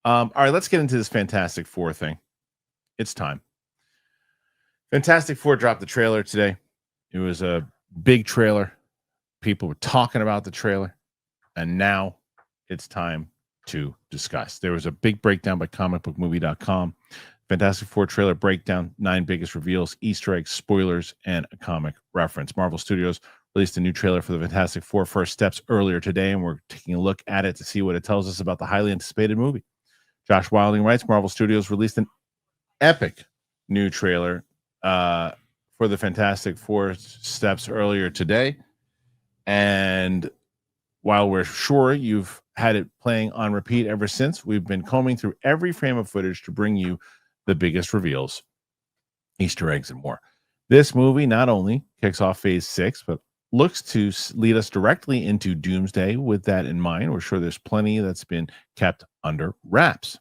All right, let's get into this Fantastic Four thing. It's time. Fantastic Four dropped the trailer today. It was a big trailer. People were talking about the trailer, and now it's time to discuss. There was a big breakdown by comicbookmovie.com. Fantastic Four trailer breakdown, 9 biggest reveals, Easter eggs, spoilers, and a comic reference. Marvel Studios released a new trailer for the Fantastic Four First Steps earlier today, and we're taking a look at it to see what it tells us about the highly anticipated movie. Josh Wilding writes, Marvel Studios released an epic new trailer for the Fantastic Four Steps earlier today. And while we're sure you've had it playing on repeat ever since, we've been combing through every frame of footage to bring you the biggest reveals, Easter eggs, and more. This movie not only kicks off Phase 6, but looks to lead us directly into Doomsday. With that in mind, we're sure there's plenty that's been kept under wraps.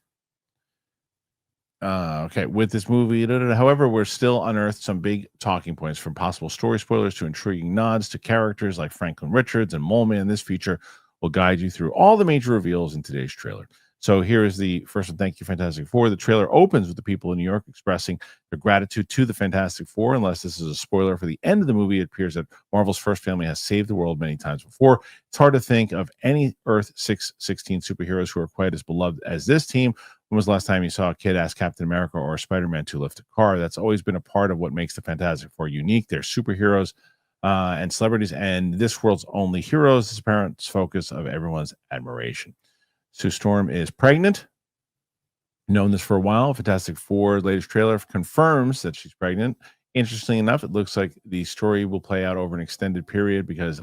Okay, with this movie, however, we're still unearthed some big talking points, from possible story spoilers to intriguing nods to characters like Franklin Richards and Mole Man. This feature will guide you through all the major reveals in today's trailer. So here is the first one. Thank you, Fantastic Four. The trailer opens with the people in New York expressing their gratitude to the Fantastic Four. Unless this is a spoiler for the end of the movie, it appears that Marvel's first family has saved the world many times before. It's hard to think of any Earth 616 superheroes who are quite as beloved as this team. When was the last time you saw a kid ask Captain America or Spider-Man to lift a car? That's always been a part of what makes the Fantastic Four unique. They're superheroes and celebrities, and this world's only heroes is apparent focus of everyone's admiration. Sue Storm is pregnant. Known this for a while. Fantastic Four latest trailer confirms that she's pregnant. Interestingly enough, it looks like the story will play out over an extended period because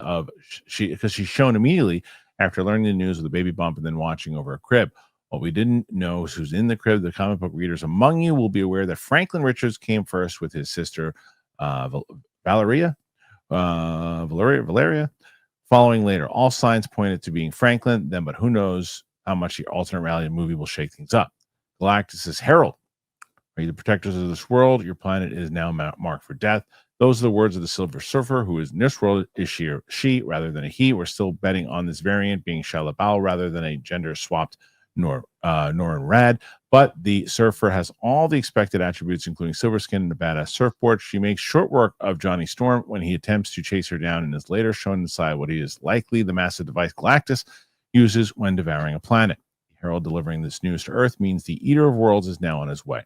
she's shown immediately after learning the news with a baby bump and then watching over a crib. What we didn't know is who's in the crib. The comic book readers among you will be aware that Franklin Richards came first with his sister Valeria, following later. All signs pointed to being Franklin then, but who knows how much the alternate reality movie will shake things up. Galactus is herald. Are you the protectors of this world? Your planet is now marked for death. Those are the words of the Silver Surfer, who is in this world is she rather than a he. We're still betting on this variant being Shia LaBeouf rather than a gender-swapped Norrin Rad. But the Surfer has all the expected attributes, including silver skin and a badass surfboard. She makes short work of Johnny Storm when he attempts to chase her down and is later shown inside what is likely the massive device Galactus uses when devouring a planet. Herald delivering this news to Earth means the Eater of Worlds is now on his way.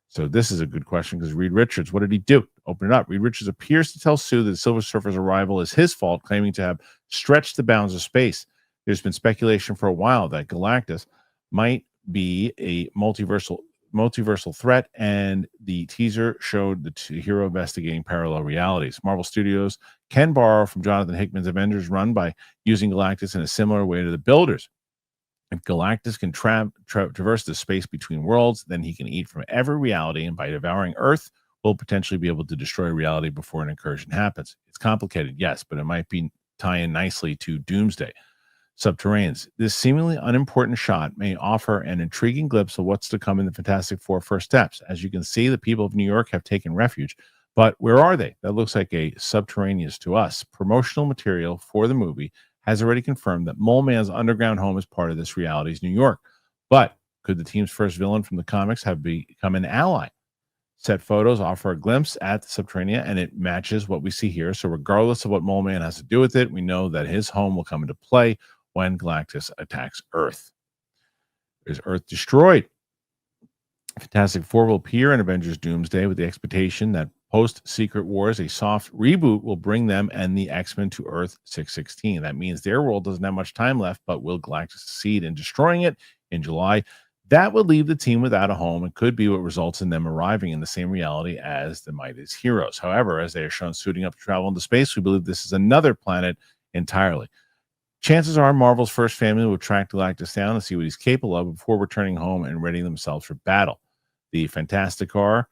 So this is a good question because Reed Richards, what did he do? Open it up. Reed Richards appears to tell Sue that the Silver Surfer's arrival is his fault, claiming to have stretched the bounds of space. There's been speculation for a while that Galactus might be a multiversal threat, and the teaser showed the hero investigating parallel realities. Marvel Studios can borrow from Jonathan Hickman's Avengers run by using Galactus in a similar way to the Builders. If Galactus can traverse the space between worlds, then he can eat from every reality, and by devouring Earth, will potentially be able to destroy reality before an incursion happens. It's complicated, yes, but it might be tie in nicely to Doomsday. Subterraneans. This seemingly unimportant shot may offer an intriguing glimpse of what's to come in the Fantastic Four First Steps. As you can see, the people of New York have taken refuge, but where are they? That looks like a subterraneous to us. Promotional material for the movie has already confirmed that Mole Man's underground home is part of this reality's New York. But could the team's first villain from the comics have become an ally? Set photos offer a glimpse at the Subterranea, and it matches what we see here. So regardless of what Mole Man has to do with it, we know that his home will come into play when Galactus attacks Earth. Is Earth destroyed? Fantastic Four will appear in Avengers Doomsday with the expectation that post-Secret Wars, a soft reboot will bring them and the X-Men to Earth 616. That means their world doesn't have much time left, but will Galactus succeed in destroying it in July? That would leave the team without a home and could be what results in them arriving in the same reality as the mightiest heroes. However, as they are shown suiting up to travel into space, we believe this is another planet entirely. Chances are Marvel's first family will track Galactus down and see what he's capable of before returning home and readying themselves for battle. The Fantastic Car,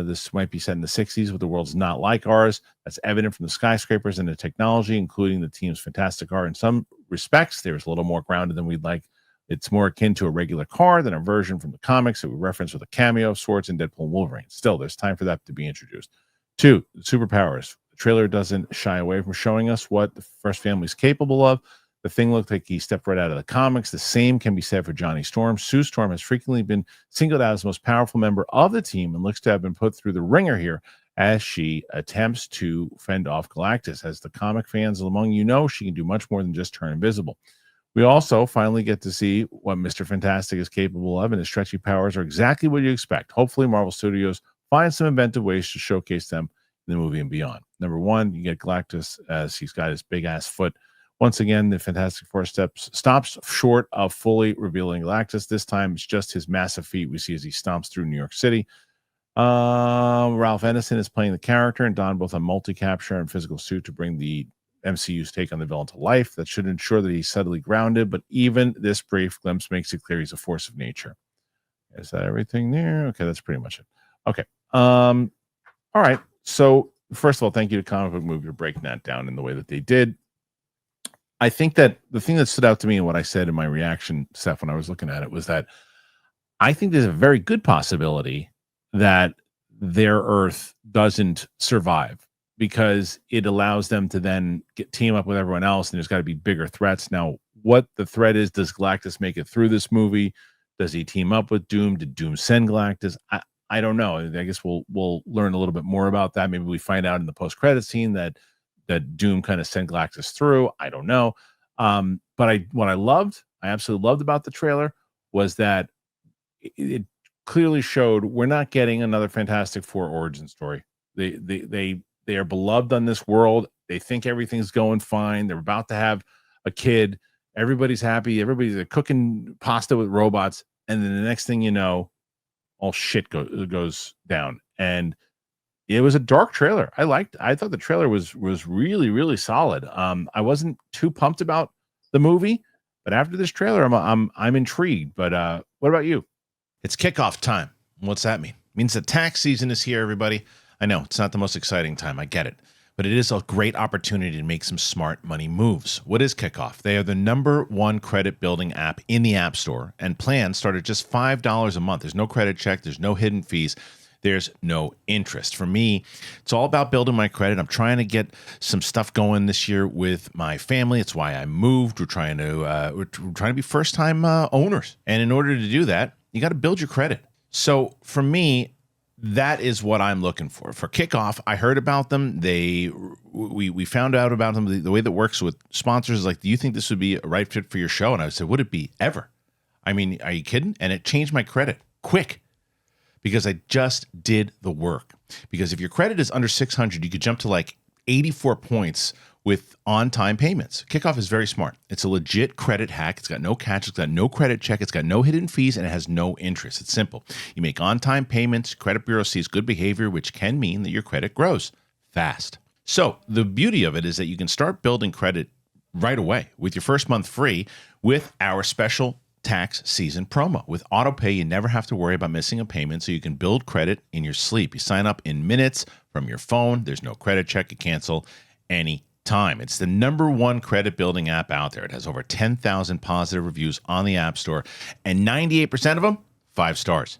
this might be set in the 60s, but the world's not like ours. That's evident from the skyscrapers and the technology, including the team's Fantastic Car. In some respects, there's a little more grounded than we'd like. It's more akin to a regular car than a version from the comics that we reference with a cameo of sorts in Deadpool and Wolverine. Still, there's time for that to be introduced. 2, superpowers. Trailer doesn't shy away from showing us what the first family is capable of. The Thing looked like he stepped right out of the comics. The same can be said for Johnny Storm. Sue Storm has frequently been singled out as the most powerful member of the team and looks to have been put through the ringer here as she attempts to fend off Galactus. As the comic fans among you know, she can do much more than just turn invisible. We also finally get to see what Mr. Fantastic is capable of, and his stretchy powers are exactly what you expect. Hopefully, Marvel Studios find some inventive ways to showcase them in the movie and beyond. Number one, you get Galactus as he's got his big ass foot. Once again, the Fantastic Four stops short of fully revealing Galactus. This time, it's just his massive feet we see as he stomps through New York City. Ralph Ineson is playing the character and donned both a multi-capture and physical suit to bring the MCU's take on the villain to life. That should ensure that he's subtly grounded, but even this brief glimpse makes it clear he's a force of nature. Is that everything there? Okay, that's pretty much it. Okay. All right. So, first of all, thank you to Comic Book Movie for breaking that down in the way that they did. I think that the thing that stood out to me and what I said in my reaction, Steph, when I was looking at it was that I think there's a very good possibility that their Earth doesn't survive because it allows them to then team up with everyone else, and there's got to be bigger threats. Now, what the threat is, does Galactus make it through this movie? Does he team up with Doom? Did Doom send Galactus? I don't know. I guess we'll learn a little bit more about that. Maybe we find out in the post-credit scene that Doom kind of sent Galactus through. I don't know. But what I absolutely loved about the trailer was that it clearly showed we're not getting another Fantastic Four origin story. They are beloved on this world. They think everything's going fine. They're about to have a kid. Everybody's happy. Everybody's cooking pasta with robots. And then the next thing you know, all shit goes down. And it was a dark trailer. I thought the trailer was really, really solid. I wasn't too pumped about the movie, but after this trailer, I'm intrigued. But what about you? It's kickoff time. What's that mean? It means the tax season is here, everybody. I know it's not the most exciting time. I get it. But it is a great opportunity to make some smart money moves. What is KIKOFF? They are the #1 credit building app in the App Store, and plans start at just $5 a month. There's no credit check. There's no hidden fees. There's no interest. For me, it's all about building my credit. I'm trying to get some stuff going this year with my family. It's why I moved. We're trying to be first-time owners. And in order to do that, you got to build your credit. So for me, that is what I'm looking for. For KIKOFF, I heard about them. We found out about them. The way that works with sponsors is like, do you think this would be a right fit for your show? And I said, would it be ever? I mean, are you kidding? And it changed my credit quick because I just did the work. Because if your credit is under 600, you could jump to like 84 points with on-time payments. KIKOFF is very smart. It's a legit credit hack. It's got no catch. It's got no credit check. It's got no hidden fees, and it has no interest. It's simple. You make on-time payments. Credit bureau sees good behavior, which can mean that your credit grows fast. So the beauty of it is that you can start building credit right away with your first month free with our special tax season promo. With AutoPay, you never have to worry about missing a payment, so you can build credit in your sleep. You sign up in minutes from your phone. There's no credit check. You cancel any time. It's the #1 credit building app out there. It has over 10,000 positive reviews on the App Store, and 98% of them 5 stars.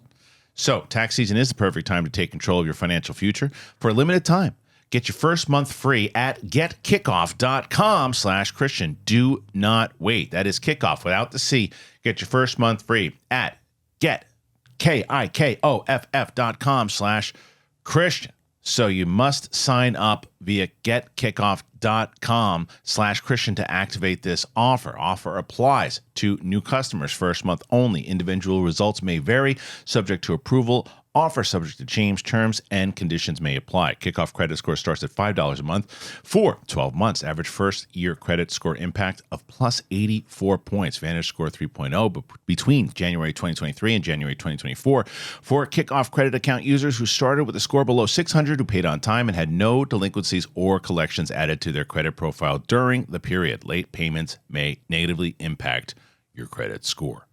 So tax season is the perfect time to take control of your financial future. For a limited time, get your first month free at getkickoff.com/Kristian. Do not wait. That is kickoff without the C. Get your first month free at KIKOFF.com/Kristian. So you must sign up via getkickoff.com/Kristian to activate this offer. Offer applies to new customers, first month only. Individual results may vary, subject to approval. Offer subject to change. Terms and conditions may apply. KIKOFF credit score starts at $5 a month for 12 months. Average first-year credit score impact of plus 84 points. Vantage score 3.0, but between January 2023 and January 2024. For KIKOFF credit account users who started with a score below 600, who paid on time and had no delinquencies or collections added to their credit profile during the period. Late payments may negatively impact your credit score.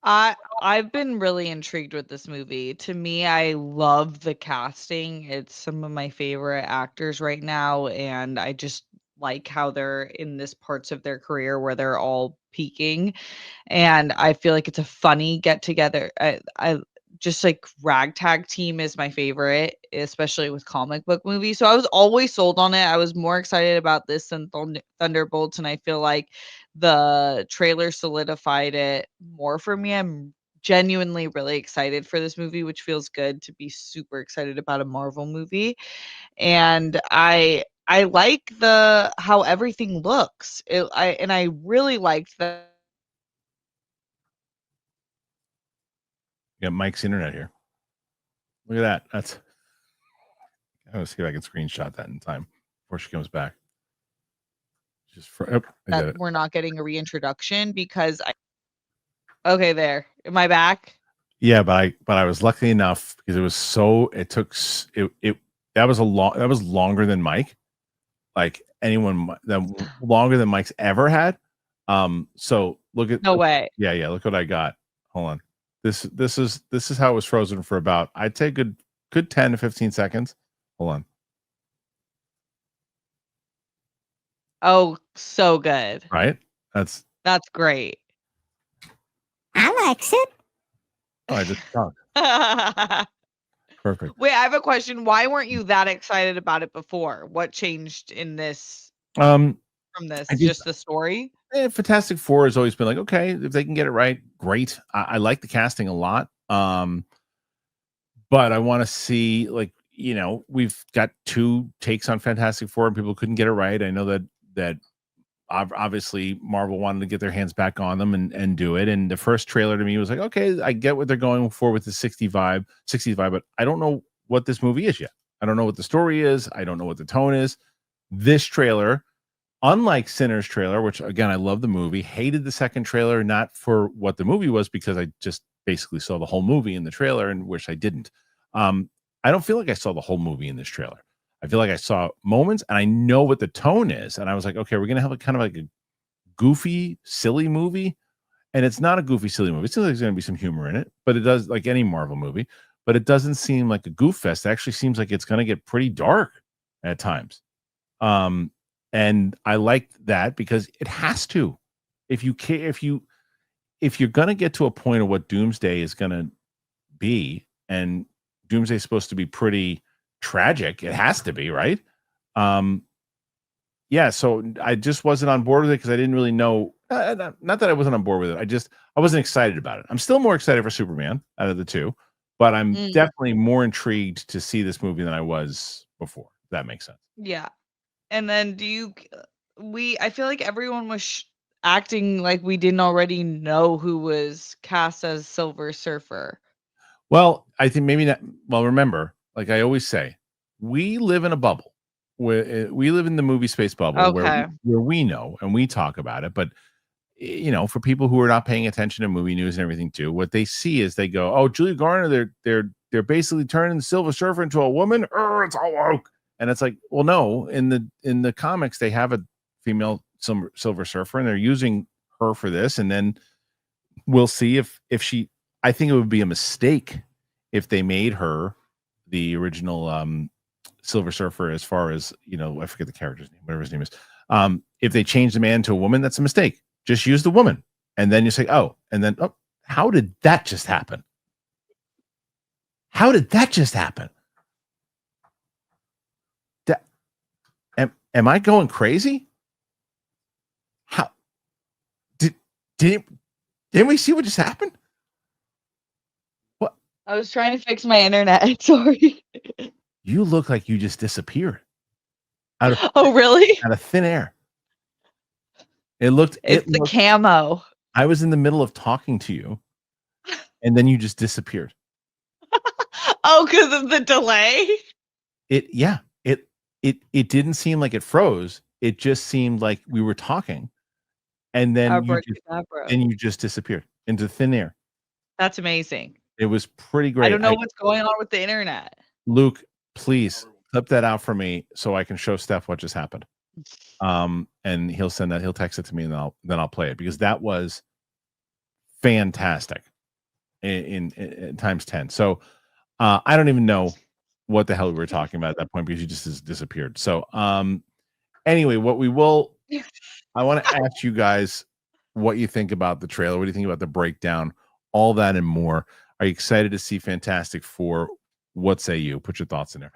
I've been really intrigued with this movie. To me, I love the casting. It's some of my favorite actors right now, and I just like how they're in this parts of their career where they're all peaking. And I feel like it's a funny get together. just like ragtag team is my favorite, especially with comic book movies. So I was always sold on it. I was more excited about this than Thunderbolts, and I feel like the trailer solidified it more for me. I'm genuinely really excited for this movie, which feels good to be super excited about a Marvel movie. And I like the how everything looks. I really liked the Yeah, Mike's internet here. Look at that. That's. I'm gonna see if I can screenshot that in time before she comes back. Just for. Oh, I that did it. we're not getting a reintroduction because I okay, there. Am I back? Yeah, but I was lucky enough because it was so. It took it that was longer than Mike. Like anyone that longer than Mike's ever had. So look at No way. yeah. Look what I got. Hold on. This is how it was frozen for about I'd say good 10 to 15 seconds. Hold on. Oh, so good. Right? That's great. Alexa. oh, I just talked. Perfect. Wait, I have a question. Why weren't you that excited about it before? What changed in this Um from this? I just Just the story? Fantastic Four has always been like, okay, if they can get it right, great. I like the casting a lot. But I want to see, like, we've got 2 takes on Fantastic Four and people couldn't get it right. I know that obviously Marvel wanted to get their hands back on them and do it. And the first trailer to me was like, okay, I get what they're going for with the 60s vibe, but I don't know what this movie is yet. I don't know what the story is. I don't know what the tone is. This trailer, unlike Sinners trailer, which again, I love the movie, hated the second trailer, not for what the movie was, because I just basically saw the whole movie in the trailer and wish I didn't. I don't feel like I saw the whole movie in this trailer. I feel like I saw moments and I know what the tone is. And I was like, okay, we're going to have a kind of like a goofy, silly movie. And it's not a goofy, silly movie. It seems like there's going to be some humor in it, but it does, like any Marvel movie, but it doesn't seem like a goof fest. It actually seems like it's going to get pretty dark at times. And I like that because it has to. If you're going to get to a point of what Doomsday is going to be, and Doomsday is supposed to be pretty tragic, it has to be, right? Yeah, so I just wasn't on board with it because I didn't really know. Not that I wasn't on board with it. I wasn't excited about it. I'm still more excited for Superman out of the 2, but I'm definitely more intrigued to see this movie than I was before. If that makes sense. Yeah. And then I feel like everyone was acting like we didn't already know who was cast as Silver Surfer. Well, I think maybe not. Well, remember, like I always say, we live in a bubble. We live in the movie space bubble Okay. where we know and we talk about it. But for people who are not paying attention to movie news and everything too, what they see is they go, "Oh, Julia Garner, they're basically turning the Silver Surfer into a woman. It's all woke." And it's like, well, no. In the comics, they have a female Silver Surfer, and they're using her for this. And then we'll see if she. I think it would be a mistake if they made her the original Silver Surfer, as far as, I forget the character's name, whatever his name is. If they change the man to a woman, that's a mistake. Just use the woman. And then you say, oh, and then, oh, how did that just happen? How did that just happen? Am I going crazy? How didn't we see what just happened? What? I was trying to fix my internet. Sorry. You look like you just disappeared. Oh, really? Out of thin air. It's the camo. I was in the middle of talking to you, and then you just disappeared. Oh, because of the delay? It didn't seem like it froze. It just seemed like we were talking, and then you just disappeared into thin air. That's amazing. It was pretty great. I don't know what's going on with the internet. Luke, please clip that out for me so I can show Steph what just happened. And he'll send that. He'll text it to me, and then I'll play it, because that was fantastic in times 10. So I don't even know what the hell we were talking about at that point, because you just disappeared. So anyway, I want to ask you guys what you think about the trailer. What do you think about the breakdown? All that and more. Are you excited to see Fantastic Four? What say you? Put your thoughts in there.